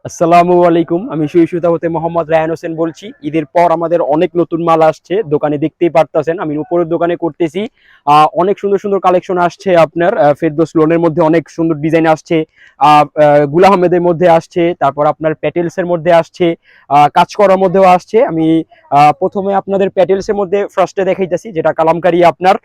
আসসালামু আলাইকুম। আমি সুইসুতা হতে মোহাম্মদ রায়হান হোসেন বলছি। ঈদের পর আমাদের অনেক নতুন মাল আসছে, দোকানে দেখতেই পারতেছেন। আমি উপরের দোকানে করতেছি। অনেক সুন্দর সুন্দর কালেকশন আসছে আপনার। ফেরদৌস লোনের মধ্যে অনেক সুন্দর ডিজাইন আসছে, গুল আহমেদের মধ্যে আসছে, তারপর আপনার প্যাটেলসের মধ্যে আসছে, কাজ করার মধ্যেও আসছে। আমি প্রথমে আপনাদের প্যাটেলসের মধ্যে ফার্স্টে দেখাইতেছি, যেটা কালামকারী আপনার।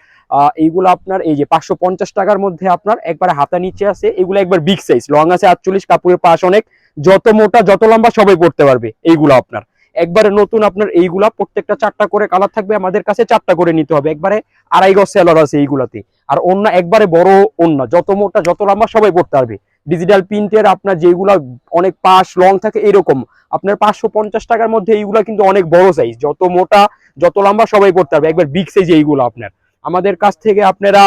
এইগুলো আপনার এই যে 550 টাকার মধ্যে আপনার একবার হাতা নিচে আছে। এগুলো একবার বিগ সাইজ, লং আছে 48, কাপড়ের পাশ অনেক, যত মোটা যত লম্বা সবাই পড়তে পারবে এইগুলো আপনার। একবারে নতুন আপনার এইগুলা প্রত্যেকটা 4টা করে কালার থাকবে, আমাদের কাছে 4টা করে নিতে হবে। একবারে 2.5 গজ সেলর আছে এইগুলাতে। আর ওন্না একবারে বড় ওন্না, যত মোটা যত লম্বা সবাই পড়তে পারবে। ডিজিটাল প্রিন্টের আপনার যেগুলা অনেক পাশ লং থাকে এরকম আপনার 550 টাকার মধ্যে এইগুলা কিন্তু অনেক বড় সাইজ, যত মোটা যত লম্বা সবাই পড়তে পারবে, একবার বিগ সাইজ এইগুলো আপনার। আমাদের কাছ থেকে আপনারা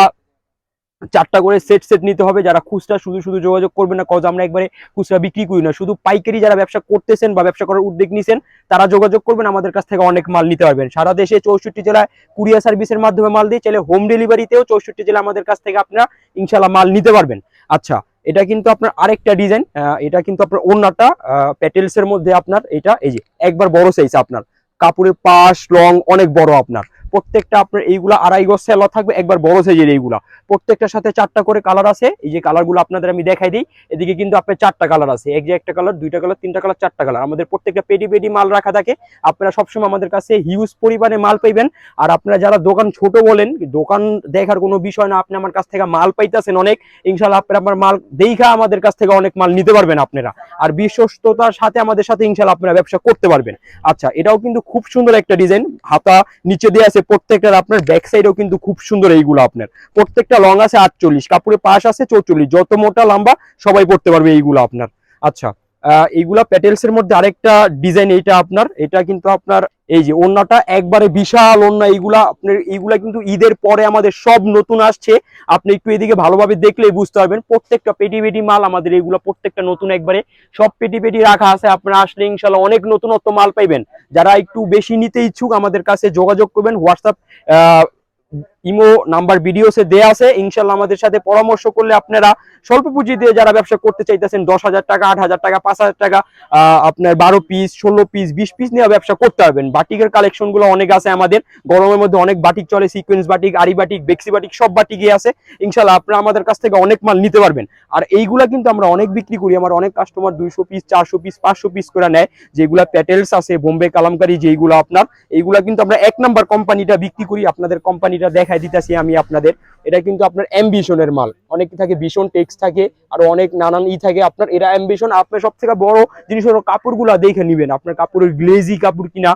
4টা করে সেট সেট নিতে হবে। যারা খুচরা শুধু শুধু যোগাযোগ করবেন না, কজ আমরা একবারে খুচরা বিক্রি করি না, শুধু পাইকারি যারা ব্যবসা করতেছেন বা ব্যবসা করার উদ্যোগ নিছেন তারা যোগাযোগ করবেন, আমাদের কাছ থেকে অনেক মাল নিতে পারবেন। সারা দেশে 64 জেলায় কুরিয়ার সার্ভিসের মাধ্যমে মাল দিয়ে, চাইলে হোম ডেলিভারিতেও 64 জেলা আমাদের কাছ থেকে আপনারা ইনশাল্লাহ মাল নিতে পারবেন। আচ্ছা, এটা কিন্তু আপনার আরেকটা ডিজাইন। এটা কিন্তু আপনার ওন্নাটা প্যাটেলস এর মধ্যে আপনার, এটা এই যে একবার বড় সাইজ আপনার, কাপড়ের পাশ লং অনেক বড় আপনার। প্রত্যেকটা আপনার এইগুলা 2.5 গজ সেলর থাকবে, একবার বড় সাইজের এইগুলা। প্রত্যেকটার সাথে 4টা করে কালার আছে। এই যে কালারগুলো আপনাদের আমি দেখাই দিই। এদিকে কিন্তু আপনার 4টা কালার আছে, এক যে একটা কালার, 2টা কালার, 3টা কালার, 4টা কালার। আমাদের প্রত্যেকটা পেডি পেডি মাল রাখা থাকে। আপনারা সবসময় আমাদের কাছে হিউজ পরিমাণে মাল পাইবেন। আর আপনারা যারা দোকান ছোট বলেন, দোকান দেখার কোনো বিষয় না, আপনি আমার কাছ থেকে মাল পাইতেছেন অনেক, ইনশাল্লাহ আপনারা আপনার মাল দেখা আমাদের কাছ থেকে অনেক মাল নিতে পারবেন আপনারা। আর বিশ্বস্ততার সাথে আমাদের সাথে ইনশাল্লাহ আপনারা ব্যবসা করতে পারবেন। আচ্ছা, এটাও কিন্তু খুব সুন্দর একটা ডিজাইন, হাতা নিচে দিয়ে আছে প্রত্যেকটার। আপনার ব্যাক সাইডেও কিন্তু খুব সুন্দর এইগুলো আপনার। প্রত্যেকটা লং আছে 48, কাপড়ের পাশ আছে 44, যত মোটা লম্বা সবাই পড়তে পারবে এইগুলো আপনার। আচ্ছা, এইগুলা প্যাটেলস এর মধ্যে আরেকটা ডিজাইন, এইটা আপনার, এটা কিন্তু আপনার এই যে ওন্নাটা একবারে বিশাল ওন্না। এইগুলা আপনার, এইগুলা কিন্তু ঈদের পরে আমাদের সব নতুন আসছে। আপনি একটু এদিকে ভালোভাবে দেখলেই বুঝতে পারবেন, প্রত্যেকটা পেটি পেটি মাল আমাদের এইগুলা প্রত্যেকটা নতুন, একবারে সব পেটি পেটি রাখা আছে। আপনারা আসলে ইনশাল্লাহ অনেক নতুনত্ব মাল পাইবেন। যারা একটু বেশি নিতে ইচ্ছুক আমাদের কাছে যোগাযোগ করবেন। হোয়াটসঅ্যাপ, ইমো নাম্বার ভিডিওসে দেয়া আছে। ইনশাল্লাহ আমাদের সাথে পরামর্শ করলে আপনারা স্বল্প পুঁজি দিয়ে যারা ব্যবসা করতে চাইতেছেন, 10,000 টাকা, 8,000 টাকা, 5,000 টাকা, আপনার 12 পিস, 16 পিস, 20 পিস নিয়ে ব্যবসা করতে পারবেন। বাটিকের কালেকশন গুলো অনেক আছে আমাদের। গরমের মধ্যে অনেক বাটিক চলে, সিকোয়েন্স বাটিক, আরি বাটিক, বেক্সি বাটিক, সব বাটিকই আছে। ইনশাল্লাহ আপনারা আমাদের কাছ থেকে অনেক মাল নিতে পারবেন। আর এইগুলা কিন্তু আমরা অনেক বিক্রি করি। আমার অনেক কাস্টমার 200 পিস, 400 পিস, 500 পিস করে নেয়। যেগুলা প্যাটেলস আছে, বোম্বে কালামকারী, যেগুলো আপনার, এইগুলা কিন্তু আমরা 1 নাম্বার কোম্পানিটা বিক্রি করি। আপনাদের কোম্পানিটা দেখাই দিতেছি আমি আপনাদের। এটা কিন্তু আপনার অ্যাম্বিশনের মাল, অনেক থাকে, ভীষণ টেক্স থাকে, আর অনেক নানান থাকে আপনার। এরা অ্যাম্বিশন। আপনার সব থেকে বড় জিনিস হলো কাপড়গুলা দেখে নিবেন, আপনার কাপড়ের গ্লেজি কাপড় কিনা,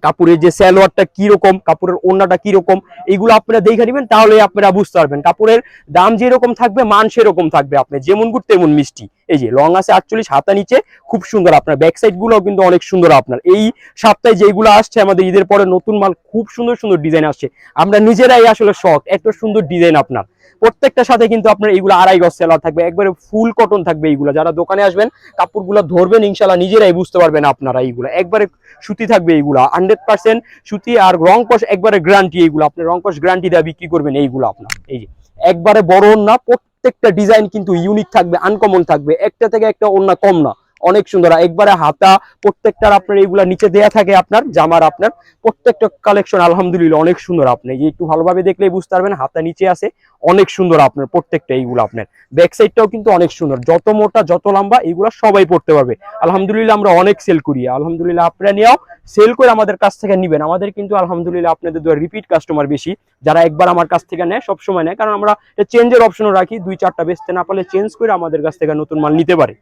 কাপড়ের যে সালোয়ারটা কিরকম, কাপড়ের ওড়নাটা কিরকম, এইগুলো আপনারা দেখে নেবেন, তাহলে আপনারা বুঝতে পারবেন। কাপড়ের দাম যেরকম থাকবে মান সেরকম থাকবে, আপনি যেমন গুড় তেমন মিষ্টি। এই যে লং আছে 48, হাতা নিচে, খুব সুন্দর। আপনার ব্যাক সাইড গুলো কিন্তু অনেক সুন্দর। আপনার এই সপ্তাহে যেগুলো আসছে আমাদের ঈদের পরে নতুন মাল, খুব সুন্দর সুন্দর ডিজাইন আসছে। আমরা নিজেরাই আসলে শখ, এত সুন্দর ডিজাইন আপনার। প্রত্যেকটার সাথে কিন্তু আপনার এইগুলো 2.5 গজ সেলার থাকবে, একবারে ফুল কটন থাকবে এইগুলো। যারা দোকানে আসবেন কাপড়গুলো ধরবেন, ইনশাল্লাহ নিজেরাই বুঝতে পারবেন আপনারা। এইগুলো একবারে সুতি থাকবে, এইগুলা 100% সুতি। আর রং কস একবারে গ্যারান্টি, এইগুলো আপনি রং কস গ্যারান্টি দিয়ে বিক্রি করবেন এইগুলো আপনার। এই যে একবারে বড় ওন্না, প্রত্যেকটা ডিজাইন কিন্তু ইউনিক থাকবে, আনকমন থাকবে, একটা থেকে একটা ওন্না কম না, অনেক সুন্দর। একবারে হাতা প্রত্যেকটার আপনার এইগুলা নিচে দেয়া থাকে আপনার জামার। আপনার প্রত্যেকটা কালেকশন আলহামদুলিল্লাহ অনেক সুন্দর। আপনি যে একটু ভালোভাবে দেখলেই বুঝতে পারবেন, হাতা নিচে আছে, অনেক সুন্দর আপনার প্রত্যেকটা। এইগুলো আপনার ব্যাক সাইডটাও কিন্তু অনেক সুন্দর, যত মোটা যত লম্বা এইগুলো সবাই পড়তে পারবে। আলহামদুলিল্লাহ আমরা অনেক সেল করি। আলহামদুলিল্লাহ আপনারা নিয়েও সেল করে আমাদের কাছ থেকে নিবেন। আমাদের কিন্তু আলহামদুলিল্লাহ আপনাদের রিপিট কাস্টমার বেশি, যারা একবার আমার কাছ থেকে নেয় সব সময় নেয়, কারণ আমরা চেঞ্জের অপশনও রাখি। 2-4টা বেচতে না পারলে চেঞ্জ করে আমাদের কাছ থেকে নতুন মাল নিতে পারে।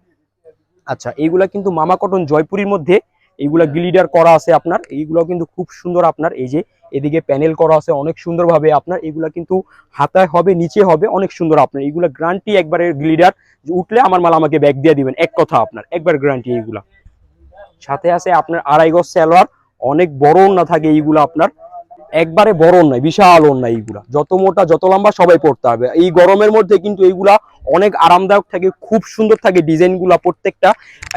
আচ্ছা, এইগুলা কিন্তু মামা কটন জয়পুরীর মধ্যে এইগুলা গ্লিডার করা আছে আপনার। এইগুলো কিন্তু খুব সুন্দর আপনার। এই যে এদিকে প্যানেল করা আছে অনেক সুন্দর ভাবে আপনার। এগুলা কিন্তু হাতায় হবে, নিচে হবে, অনেক সুন্দর আপনার। এইগুলা গ্যারান্টি, একবারে গ্লিডার উঠলে আমার মাল আমাকে ব্যাগ দিয়ে দিবেন, এক কথা আপনার, একবার গ্যারান্টি। এইগুলা সাথে আছে আপনার 2.5 গজ সালোয়ার, অনেক বড় ওন্না থাকে এইগুলো আপনার, একবারে বড় নয়, বিশাল ওন্না। এইগুলা যত মোটা যত লম্বা সবাই পড়তে হবে। এই গরমের মধ্যে কিন্তু এইগুলা অনেক আরামদায়ক থাকে, খুব সুন্দর থাকে ডিজাইনগুলো প্রত্যেকটা।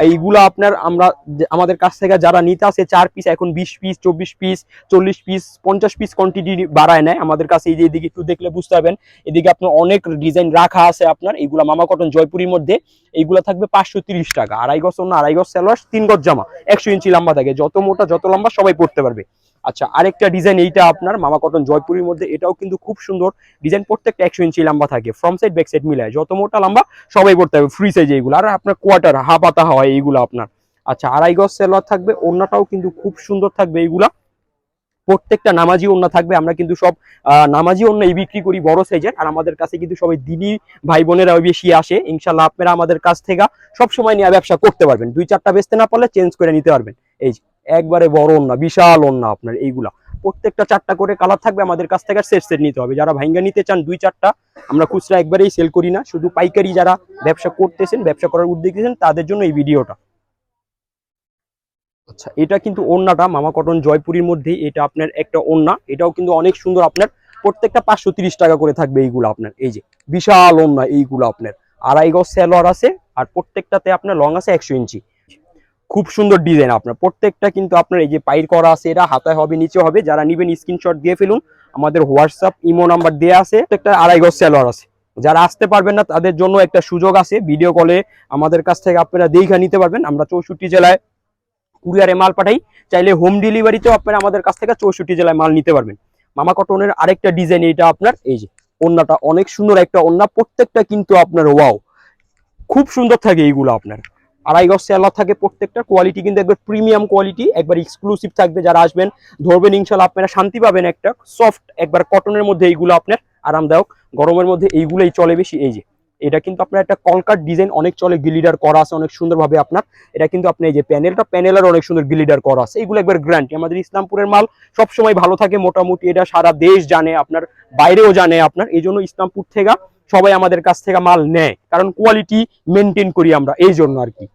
এইগুলা আপনার আমরা আমাদের কাছ থেকে যারা নিতে আসে 4 পিস, এখন 20 piece, 24 piece, 40 piece, 50 piece quantity বাড়ায় নেয় আমাদের কাছে। এই যে এদিকে একটু দেখলে বুঝতে পারবেন, এদিকে আপনার অনেক ডিজাইন রাখা আছে আপনার। এইগুলা মামা কটন জয়পুরীর মধ্যে এইগুলা থাকবে 530 টাকা। আড়াই গজ অন্য, আড়াই গজ সালোয়ার, 3 গজ জামা, 100 ইঞ্চি লম্বা থাকে, যত মোটা যত লম্বা সবাই পড়তে পারবে। আচ্ছা, আরেকটা ডিজাইন এইটা আপনার মামা কটন জয়পুরীর মধ্যে, এটাও কিন্তু খুব সুন্দর ডিজাইন, প্রত্যেকটা 100 ইঞ্চি লম্বা থাকে, ফ্রন্ট সাইড ব্যাক সাইড মিলায়, যত মোটা লম্বা সবাই পড়তে হবে, ফ্রি সাইজ এইগুলো। আর আপনার কোয়ার্টার হাফ হাতা হয় এইগুলো আপনার। আচ্ছা, আড়াই গজ সালোয়ার থাকবে, ওন্নাটাও কিন্তু খুব সুন্দর থাকবে এইগুলা, প্রত্যেকটা নামাজি ওন্না থাকবে। আমরা কিন্তু সব নামাজি ওন্নাই বিক্রি করি বড় সাইজের, আর আমাদের কাছে কিন্তু সবাই দিনী ভাই বোনেরা বেশি আসে। ইনশাল্লাহ আপনারা আমাদের কাছ থেকে সব সময় নিয়ে ব্যবসা করতে পারবেন, 2-4টা বেচতে না পারলে চেঞ্জ করে নিতে পারবেন। এই যে একবারে বড় ওন্না, বিশাল ওন্না আপনার এইগুলা, প্রত্যেকটা 4টা করে কালার থাকবে। আমাদের কাছ থেকে সেট সেট নিতে হবে, যারা ভাঙ্গা নিতে চান 2-4টা, আমরা খুচরা একবারেই সেল করি না, শুধু পাইকারি যারা ব্যবসা করতেছেন, ব্যবসা করার উদ্যোগ দিয়েছেন, তাদের জন্য এই ভিডিওটা। আচ্ছা, এটা কিন্তু ওন্নাটা মামা কটন জয়পুরীর মধ্যে, এটা আপনার একটা ওন্না, এটাও কিন্তু অনেক সুন্দর আপনার, প্রত্যেকটা 530 টাকা করে থাকবে এইগুলো আপনার। এই যে বিশাল ওন্না এইগুলো আপনার, আড়াই গজ সালোয়ার আছে, আর প্রত্যেকটাতে আপনার লং আছে 100 ইঞ্চি, খুব সুন্দর ডিজাইন আপনার প্রত্যেকটা। কিন্তু আপনার এই যে পাইর করা আছে, এটা হাতায় হবে, নিচে হবে। যারা নিবেন স্ক্রিনশট দিয়ে ফেলুন, আমাদের হোয়াটসঅ্যাপ ইমো নাম্বার দেওয়া আছে। একটা আড়াই গজ সালোয়ার আছে, যারা আসতে পারবেন না তাদের জন্য একটা সুযোগ আছে, ভিডিও কলে আমাদের কাছ থেকে আপনারা দেখে নিতে পারবেন। আমরা 64 জেলায় কুরিয়ারে মাল পাঠাই, চাইলে হোম ডেলিভারিতেও আপনারা আমাদের কাছ থেকে 64 জেলায় মাল নিতে পারবেন। মামা কটনের আরেকটা ডিজাইন এইটা আপনার, এই যে ওন্নাটা অনেক সুন্দর একটা ওন্না, প্রত্যেকটা কিন্তু আপনার ওয়াও, খুব সুন্দর থাকে এইগুলো আপনার। আড়াই গজ সালোয়ার থাকে, প্রত্যেকটা কোয়ালিটি কিন্তু একবার প্রিমিয়াম কোয়ালিটি, একবার এক্সক্লুসিভ থাকবে। যারা আসবেন ধরবেন, ইনশাল্লাহ আপনারা শান্তি পাবেন। একটা সফট একবার কটনের মধ্যে এইগুলো আপনার আরামদায়ক, গরমের মধ্যে এইগুলোই চলে বেশি। এই যে এটা কিন্তু আপনার একটা কলকাট ডিজাইন, অনেক চলে, গিলিডার করা আছে অনেক সুন্দরভাবে আপনার। এটা কিন্তু আপনি এই যে প্যানেলের অনেক সুন্দর গিলিডার করা আছে, এইগুলো একবার গ্যারান্টি। আমাদের ইসলামপুরের মাল সবসময় ভালো থাকে মোটামুটি, এটা সারা দেশ জানে, আপনার বাইরেও জানে আপনার। এই জন্য ইসলামপুর থেকে সবাই আমাদের কাছ থেকে মাল নেয়, কারণ কোয়ালিটি মেনটেন করি আমরা, এই জন্য আর কি।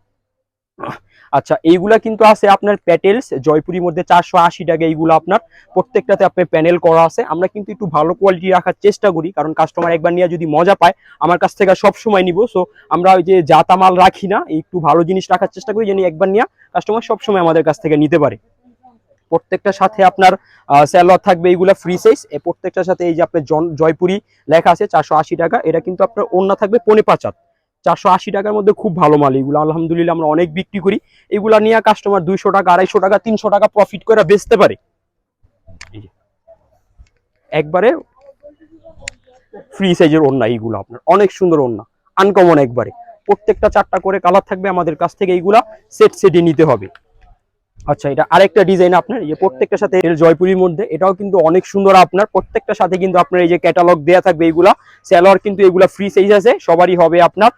আচ্ছা, এইগুলা কিন্তু আছে আপনার প্যাটেলস জয়পুরীর মধ্যে 480 টাকা। এইগুলো আপনার প্রত্যেকটাতে আপনার প্যানেল করা আছে। আমরা কিন্তু একটু ভালো কোয়ালিটি রাখার চেষ্টা করি, কারণ কাস্টমার একবার নিয়ে যদি মজা পায়, আমার কাছ থেকে সব সময় নিব। সো আমরা ওই যে জাতা মাল রাখি না, একটু ভালো জিনিস রাখার চেষ্টা করি, যেন একবার নিয়ে কাস্টমার সব সময় আমাদের কাছ থেকে নিতে পারে। প্রত্যেকটার সাথে আপনার সালোয়ার থাকবে এইগুলা ফ্রি সাইজ, প্রত্যেকটার সাথে এই যে আপনার জয়পুরি লেখা আছে 480 টাকা। এটা কিন্তু আপনার ওন্না থাকবে 5.5 480 টাকার মধ্যে, খুব ভালো মাল এগুলো, আলহামদুলিল্লাহ আমরা অনেক বিক্রি করি। এগুলা নিয়ে কাস্টমার 200 টাকা, 250 টাকা, 300 টাকা প্রফিট করে বেচতে পারে। একবারে ফ্রি সাইজের ওন্না এইগুলো আপনার, অনেক সুন্দর ওন্না, আনকমন একবারে। প্রত্যেকটা 4টা করে কালার থাকবে, আমাদের কাছ থেকে এইগুলা সেট সেটে নিতে হবে। আচ্ছা, এটা আরেকটা ডিজাইন আপনার, এই যে প্রত্যেকটার সাথে জয়পুরীর মধ্যে, এটাও কিন্তু অনেক সুন্দর আপনার। প্রত্যেকটার সাথে কিন্তু আপনার এই যে ক্যাটালগ দেয়া থাকবে এইগুলা, সালোয়ার কিন্তু এগুলা ফ্রি সাইজ আছে, সবারই হবে আপনার।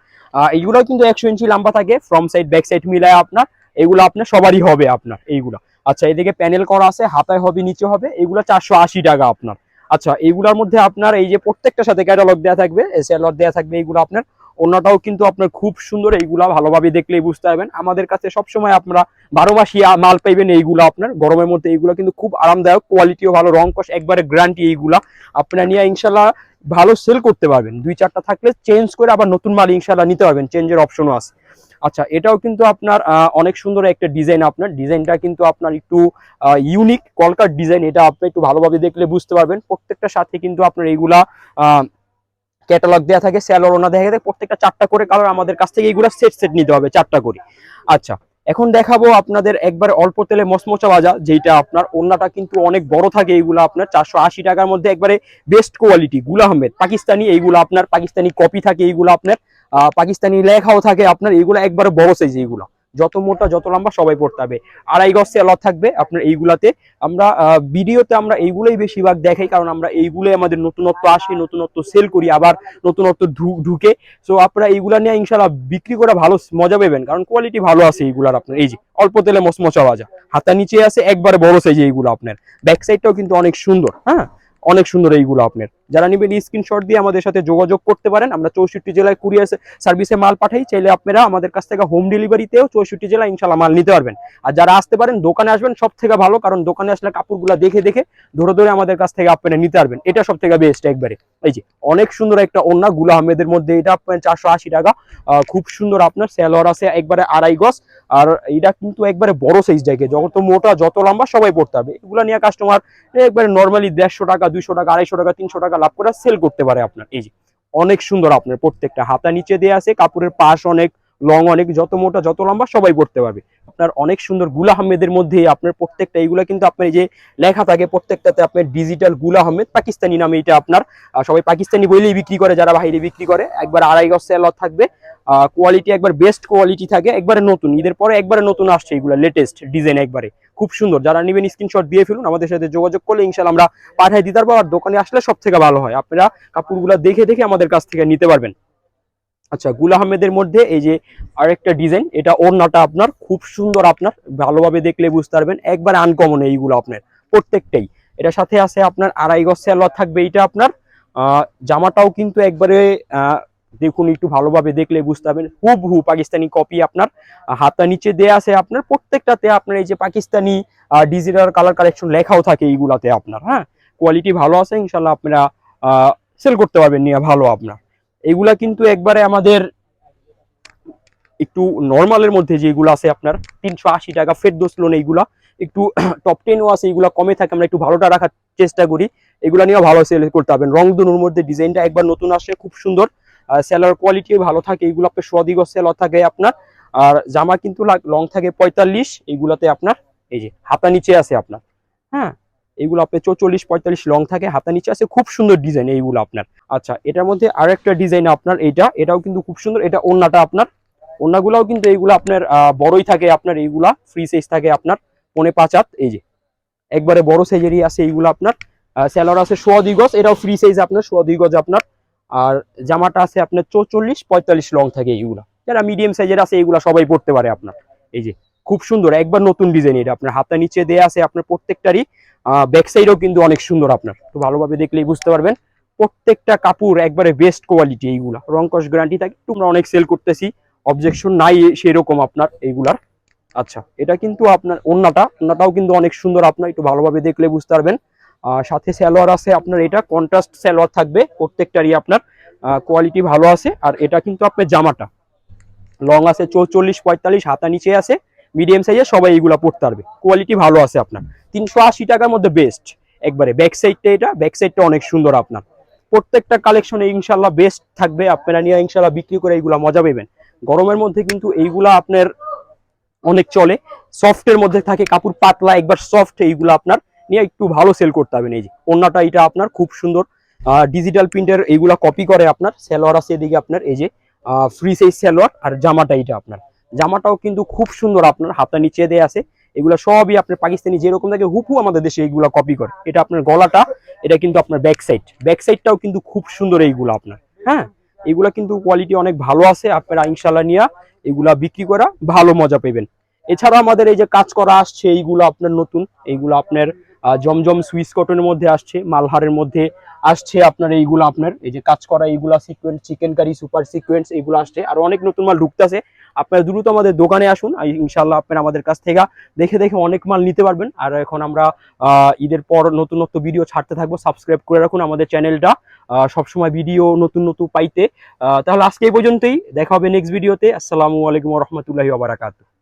এইগুলাও কিন্তু 100 ইঞ্চি লম্বা থাকে, ফ্রন্ট সাইড ব্যাক সাইড মিলায় আপনার, এগুলো আপনার সবারই হবে আপনার এইগুলা। আচ্ছা, এদিকে প্যানেল করা আছে, হাতায় হবে, নিচে হবে, এগুলা 480 টাকা আপনার। আচ্ছা, এইগুলার মধ্যে আপনার এই যে প্রত্যেকটার সাথে ক্যাটালগ দেয়া থাকবে, সালোয়ার দেয়া থাকবে এইগুলো আপনার। ওন্নাটাও কিন্তু আপনার খুব সুন্দর, এইগুলা ভালোভাবে দেখলেই বুঝতে পারবেন। আমাদের কাছে সবসময় আপনারা 12 মাসি মাল পাইবেন এইগুলো আপনার, গরমের মধ্যে এইগুলো কিন্তু খুব আরামদায়ক, কোয়ালিটিও ভালো, রং কষ একবারে গ্যারান্টি। এইগুলা আপনারা নিয়ে ইনশাল্লাহ ভালো সেল করতে পারবেন, 2-4টা থাকলে চেঞ্জ করে আবার নতুন মাল ইনশাল্লাহ নিতে পারবেন, চেঞ্জের অপশনও আছে। আচ্ছা, এটাও কিন্তু আপনার অনেক সুন্দর একটা ডিজাইন আপনার, ডিজাইনটা কিন্তু আপনার একটু ইউনিক কলকাট ডিজাইন, এটা আপনি একটু ভালোভাবে দেখলে বুঝতে পারবেন। প্রত্যেকটার সাথে কিন্তু আপনার এইগুলা ক্যাটালগ দেওয়া থাকে, সালোয়ার ওনা দেখা থাকে, প্রত্যেকটা 4টা করে কালার। আমাদের কাছ থেকে এইগুলা সেট সেট নিতে হবে 4টা করে। আচ্ছা, এখন দেখাবো আপনাদের একবার অল্প তেলে মচমচা ভাজা, যেটা আপনার ওন্নাটা কিন্তু অনেক বড় থাকে। এইগুলো আপনার 480 টাকার মধ্যে একবারে বেস্ট কোয়ালিটি, গুল আহমেদ পাকিস্তানি, এইগুলো আপনার পাকিস্তানি কপি থাকে, এইগুলো আপনার পাকিস্তানি লেখাও থাকে আপনার। এইগুলো একবারে বড় সাইজ, এইগুলো যত মোটা যত লম্বা সবাই পড়তে হবে। আড়াই গজ সালোয়ার থাকবে আপনার এইগুলাতে। আমরা ভিডিওতে আমরা এইগুলোই বেশিরভাগ দেখাই, কারণ আমরা এইগুলোই আমাদের নতুনত্ব আসে, নতুনত্ব সেল করি, আবার নতুনত্ব ঢুকে। সো আপনারা এইগুলা নিয়ে ইনশাল্লাহ বিক্রি করে ভালো মজা পাবেন, কারণ কোয়ালিটি ভালো আছে এইগুলার আপনার। এই যে অল্প তেলে মচমচা ভাজা, হাতা নিচে আছে, একবারে বড় সাইজ এইগুলো আপনার। ব্যাক সাইডটাও কিন্তু অনেক সুন্দর, হ্যাঁ, অনেক সুন্দর এইগুলো আপনার। যারা নেবেন স্ক্রিনশট দিয়ে আমাদের সাথে যোগাযোগ করতে পারেন। আমরা 64 জেলায় কুরিয়ার সার্ভিসে মাল পাঠাই। চাইলে আপনারা আমাদের কাছ থেকে হোম ডেলিভারিতেও 64 জেলায় ইনশাল্লাহ মাল নিতে পারবেন। আর যারা আসতে পারেন দোকানে আসবেন সব থেকে ভালো, কারণ দোকানে আসলে কাপড়গুলো দেখে দেখে ধরে ধরে আমাদের কাছ থেকে আপনারা নিতে পারবেন। এটা সব থেকে বেস্ট একবারে। এই যে অনেক সুন্দর একটা ওড়না গুল আহমেদের মধ্যে, এটা আপনার 480 টাকা। খুব সুন্দর আপনার সেলোয়ার আছে একবারে 2.5 গজ। আর এটা কিন্তু একবারে বড় সাইজ দেখে, যত মোটা যত লম্বা সবাই পড়তে হবে। এগুলো নিয়ে কাস্টমার একবারে নর্মালি 150 টাকা 200 টাকা 250 টাকা 300 টাকা লাভ করে সেল করতে পারে আপনার। এই যে অনেক সুন্দর আপনার, প্রত্যেকটা হাতা নিচে দেওয়া আছে, কাপড়ের পাশ অনেক লং, অনেক যত মোটা যত লম্বা সবাই পড়তে পারবে আপনার। অনেক সুন্দর গুল আহমেদের মধ্যে আপনার প্রত্যেকটা এইগুলা কিন্তু আপনার এই যে লেখা থাকে প্রত্যেকটাতে আপনার ডিজিটাল গুল আহমেদ পাকিস্তানি নামে। এটা আপনার সবাই পাকিস্তানি বইলেই বিক্রি করে, যারা বাইরে বিক্রি করে। একবার 2.5 গজ সেলর থাকবে, কোয়ালিটি একবার বেস্ট কোয়ালিটি থাকে, একবারে নতুন, ঈদের পরে একবারে নতুন আসছে এগুলা, লেটেস্ট ডিজাইন একবারে খুব সুন্দর। যারা নেবেন স্ক্রিনশট দিয়ে ফেলুন, আমাদের সাথে যোগাযোগ করলে ইনশাআল্লাহ আমরা পাঠিয়ে দিতে পারবো। আর দোকানে আসলে সব থেকে ভালো হয়, আপনারা কাপড়গুলো দেখে দেখে আমাদের কাছ থেকে নিতে পারবেন। আচ্ছা, গুল আহমেদের মধ্যে এই যে আরেকটা ডিজাইন, এটা ওড়নাটা আপনার খুব সুন্দর, আপনার ভালোভাবে দেখলে বুঝতে পারবেন, একবার আনকমন এইগুলো আপনার প্রত্যেকটাই। এটার সাথে আছে আপনার 2.5 গজ সেলোয়ার থাকবে। এটা আপনার জামাটাও কিন্তু একবারে দেখুন, একটু ভালোভাবে দেখলে বুঝতে পারবেন, হুবহু পাকিস্তানি কপি আপনার। হাতা নিচে দেয়া আছে আপনার প্রত্যেকটাতে আপনার এই যে পাকিস্তানি ডিজিটাল কালার কালেকশন লেখাও থাকে এইগুলাতে আপনার। হ্যাঁ, কোয়ালিটি ভালো আছে, ইনশাল্লাহ আপনারা সেল করতে পারবেন নিয়ে ভালো আপনার। এগুলা কিন্তু একবারে আমাদের একটু নর্মালের মধ্যে যেগুলো আছে আপনার 380 টাকা ফেরদৌস লোন, এইগুলা একটু টপ 10ও আছে, এইগুলা কমে থাকে, আমরা একটু ভালোটা রাখার চেষ্টা করি। এগুলা নিয়েও ভালো সেল করতে পারবেন। রংধনুর মধ্যে ডিজাইনটা একবার নতুন আসে, খুব সুন্দর, সেলার কোয়ালিটিও ভালো থাকে। এইগুলো আপনার সোয়াদিগ সেলার থাকে আপনার। আর জামা কিন্তু লং থাকে 45, এইগুলাতে আপনার এই যে হাতা নিচে আছে আপনার। হ্যাঁ, এইগুলো আপনার 44-45 লং থাকে, হাতা নিচে আছে, খুব সুন্দর ডিজাইন এইগুলো আপনার। আচ্ছা, এটার মধ্যে আরেকটা ডিজাইন আপনার, এটাও কিন্তু খুব সুন্দর। এটা ওড়নাটা আপনার, ওড়নাগুলাও কিন্তু এইগুলো আপনার বড়ই থাকে আপনার, এইগুলা ফ্রি সাইজ থাকে আপনার 5.5 হাত। এই যে একবারে বড় সাইজেরই আছে এইগুলো আপনার। সেলার আছে 2.5 গজ, এটাও ফ্রি সাইজ আপনার 2.5 গজ আপনার। আর জামাটা আছে আপনার 44-45 লং থাকে এইগুলা। যারা মিডিয়াম সাইজের আছে এইগুলা সবাই পড়তে পারে আপনার। এই যে খুব সুন্দর একবার নতুন ডিজাইন, এটা আপনার হাতা নিচে দেয়া আছে আপনার প্রত্যেকটারই। ব্যাক সাইডও কিন্তু অনেক সুন্দর আপনার, তো ভালোভাবে দেখলেই বুঝতে পারবেন। প্রত্যেকটা কাপড় একবারে বেস্ট কোয়ালিটি, এইগুলা রংকশ গ্যারান্টি থাকে। তোমরা অনেক সেল করতেছি, অবজেকশন নাই সেরকম আপনার এইগুলার। আচ্ছা, এটা কিন্তু আপনার ওন্নাটাও কিন্তু অনেক সুন্দর, আপনার একটু ভালোভাবে দেখলে বুঝতে পারবেন। সাথে সালোয়ার আছে আপনার, এটা কন্ট্রাস্ট সালোয়ার থাকবে প্রত্যেকটারই আপনার, কোয়ালিটি ভালো আছে। আর এটা কিন্তু আপনার জামাটা লং আছে 44-45, হাতা নিচে আছে, মিডিয়াম সাইজে, সবাই এইগুলা পড়তে পারবে, কোয়ালিটি ভালো আছে আপনার। 380 টাকার মধ্যে বেস্ট একবারে। ব্যাক সাইডটা, এটা ব্যাক সাইডটা অনেক সুন্দর আপনার। প্রত্যেকটা কালেকশনে ইনশাল্লাহ বেস্ট থাকবে, আপনারা নিয়ে ইনশাল্লাহ বিক্রি করে এইগুলা মজা পাবেন। গরমের মধ্যে কিন্তু এইগুলা আপনার অনেক চলে, সফটের মধ্যে থাকে, কাপড় পাতলা একবার সফট, এইগুলো আপনার নিয়ে একটু ভালো সেল করতে হবে। এই যে ওড়নাটা, এটা আপনার খুব সুন্দর ডিজিটাল প্রিন্টের, এইগুলা কপি করে আপনার। সালোয়ার আছে এদিকে আপনার, এই যে ফ্রি সাইজ সালোয়ার। আর জামাটা, এটা আপনার জামাটাও কিন্তু খুব সুন্দর আপনার, হাতা নিচে দেয়া আছে। এগুলো সবই আপনার পাকিস্তানি যেরকম থাকে হুবহু আমাদের দেশে এইগুলা কপি করে। এটা আপনার গলাটা, এটা কিন্তু আপনার ব্যাক সাইডটাও কিন্তু খুব সুন্দর এইগুলো আপনার। হ্যাঁ, এগুলা কিন্তু কোয়ালিটি অনেক ভালো আছে, আপনারা ইনশাল্লাহ নিয়ে এগুলা বিক্রি করা ভালো মজা পাবেন। এছাড়া আমাদের এই যে কাজ করা আসছে এইগুলো আপনার নতুন, এইগুলো আপনার জমজম সুইস কটনের মধ্যে আসছে, মালহারের মধ্যে আসছে আপনার। এইগুলো আপনার এই যে কাজ করা, এইগুলা sequence, chicken curry, super sequence, এইগুলো আসছে। আর অনেক নতুন মাল ঢুকতেছে, আপনারা দ্রুত আমাদের দোকানে আসুন, ইনশাল্লাহ আপনারা আমাদের কাছ থেকে দেখে দেখে অনেক মাল নিতে পারবেন। আর এখন আমরা ঈদের পর নতুন নতুন ভিডিও ছাড়তে থাকবো, সাবস্ক্রাইব করে রাখুন আমাদের চ্যানেলটা সবসময় ভিডিও নতুন নতুন পাইতে। তাহলে আজকে এই পর্যন্তই, দেখা হবে নেক্সট ভিডিওতে। আসসালামু আলাইকুম ওয়া রাহমাতুল্লাহি ওয়া বারাকাতুহু।